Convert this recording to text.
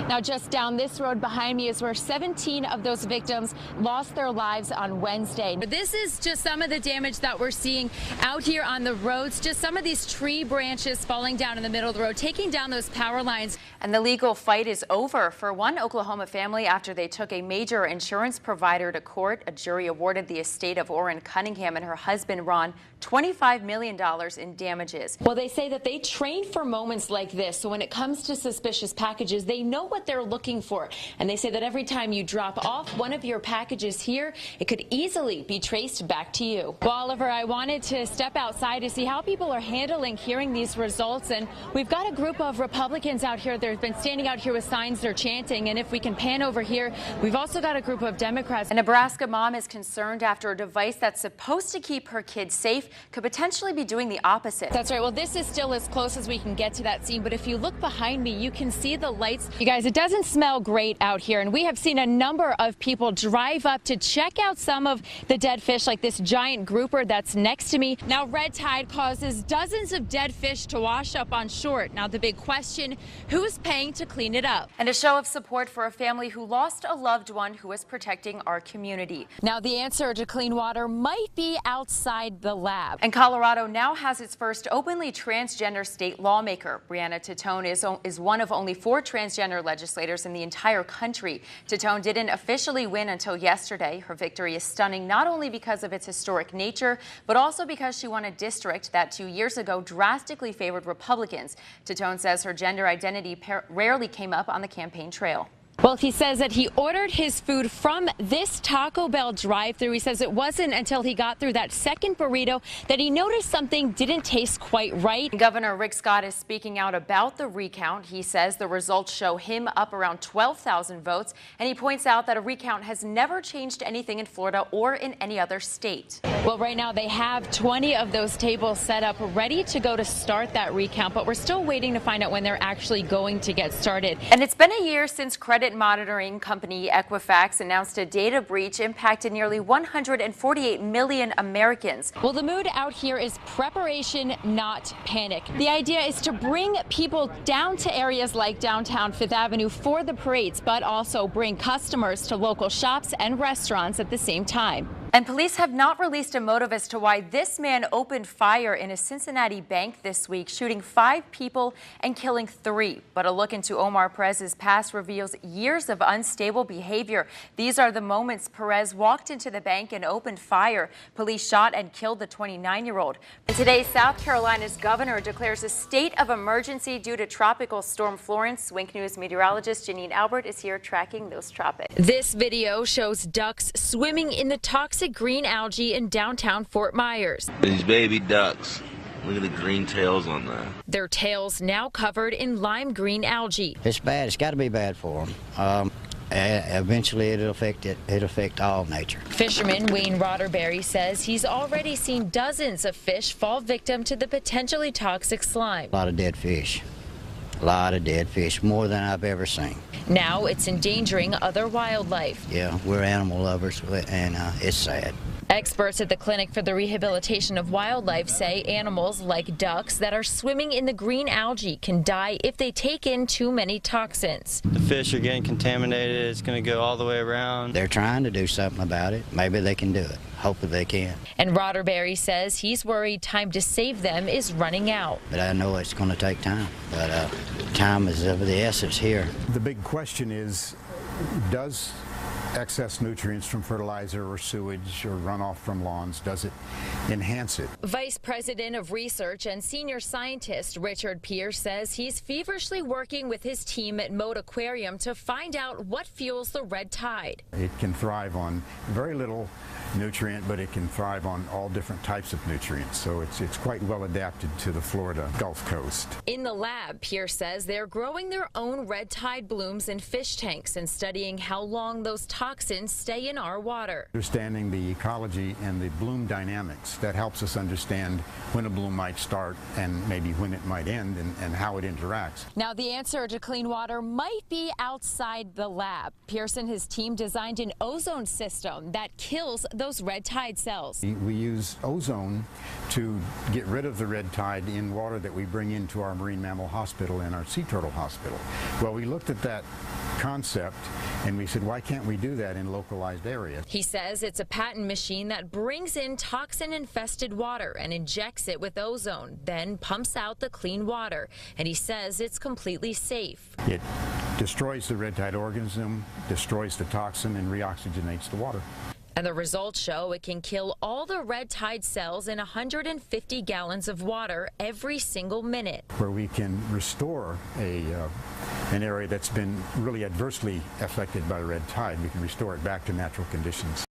Now, just down this road behind me is where 17 of those victims lost their lives on Wednesday. This is just some of the damage that we're seeing out here on the roads. Just some of these tree branches falling down in the middle of the road, taking down those power lines. And the legal fight is over for one Oklahoma family after they took a major insurance provider to court. A jury awarded the estate of Orrin Cunningham and her husband, Ron, $25 million in damages. Well, they say that they train for moments like this. So when it comes to suspicious packages, they know what they're looking for. And they say that every time you drop off one of your packages here, it could easily be traced back to you. Well, Oliver, I wanted to step outside to see how people are handling hearing these results. And we've got a group of Republicans out here that have been standing out here with signs. They're chanting. And if we can pan over here, we've also got a group of Democrats. A Nebraska mom is concerned after a device that's supposed to keep her kids safe could potentially be doing the opposite. That's right. Well, this is still as close as we can get to that scene. But if you look behind me, you can see the lights. You guys, it doesn't smell great out here. And we have seen a number of people drive up to check out some of the dead fish, like this giant grouper that's next to me. Now, red tide causes dozens of dead fish to wash up on shore. Now, the big question, who's paying to clean it up? And a show of support for a family who lost a loved one who was protecting our community. Now, the answer to clean water might be outside the lab. And Colorado now has its first openly transgender state lawmaker. Brianna Titone is one of only 4 transgender legislators in the entire country. Titone didn't officially win until yesterday. Her victory is stunning not only because of its historic nature, but also because she won a district that 2 years ago drastically favored Republicans. Titone says her gender identity rarely came up on the campaign trail. Well, he says that he ordered his food from this Taco Bell drive-thru. He says it wasn't until he got through that second burrito that he noticed something didn't taste quite right. Governor Rick Scott is speaking out about the recount. He says the results show him up around 12,000 votes, and he points out that a recount has never changed anything in Florida or in any other state. Well, right now they have 20 of those tables set up ready to go to start that recount, but we're still waiting to find out when they're actually going to get started. And it's been a year since credit monitoring company Equifax announced a data breach impacted nearly 148 million Americans. Well, the mood out here is preparation, not panic. The idea is to bring people down to areas like downtown Fifth Avenue for the parades, but also bring customers to local shops and restaurants at the same time. And police have not released a motive as to why this man opened fire in a Cincinnati bank this week, shooting 5 people and killing 3. But a look into Omar Perez's past reveals years of unstable behavior. These are the moments Perez walked into the bank and opened fire. Police shot and killed the 29-year-old. And today, South Carolina's governor declares a state of emergency due to Tropical Storm Florence. Wink News meteorologist Janine Albert is here tracking those tropics. This video shows ducks swimming in the toxic green algae in downtown Fort Myers. These baby ducks. Look at the green tails on that. Their tails now covered in lime green algae. It's bad. It's got to be bad for them. Eventually it'll affect all nature. Fisherman Wayne Rodderberry says he's already seen dozens of fish fall victim to the potentially toxic slime. A lot of dead fish. A lot of dead fish, more than I've ever seen. Now it's endangering other wildlife. Yeah, we're animal lovers, and it's sad. Experts at the Clinic for the Rehabilitation of Wildlife say animals like ducks that are swimming in the green algae can die if they take in too many toxins. The fish are getting contaminated. It's going to go all the way around. They're trying to do something about it. Maybe they can do it. Hopefully they can. And Rodderberry says he's worried time to save them is running out. But I know it's going to take time. But time is of the essence here. The big question is, does excess nutrients from fertilizer or sewage or runoff from lawns, does it enhance it? Vice President of Research and Senior Scientist Richard Pierce says he's feverishly working with his team at Moat Aquarium to find out what fuels the red tide. It can thrive on very little nutrient, but it can thrive on all different types of nutrients. So it's quite well adapted to the Florida Gulf Coast. In the lab, Pierce says they're growing their own red tide blooms in fish tanks and studying how long those toxins stay in our water. Understanding the ecology and the bloom dynamics, that helps us understand when a bloom might start and maybe when it might end and how it interacts. Now, the answer to clean water might be outside the lab. Pierce and his team designed an ozone system that kills the those red tide cells. We use ozone to get rid of the red tide in water that we bring into our marine mammal hospital and our sea turtle hospital. Well, we looked at that concept and we said, why can't we do that in localized areas? He says it's a patent machine that brings in toxin-infested water and injects it with ozone, then pumps out the clean water. And he says it's completely safe. It destroys the red tide organism, destroys the toxin, and reoxygenates the water. And the results show it can kill all the red tide cells in 150 gallons of water every single minute. Where we can restore an area that's been really adversely affected by red tide, we can restore it back to natural conditions.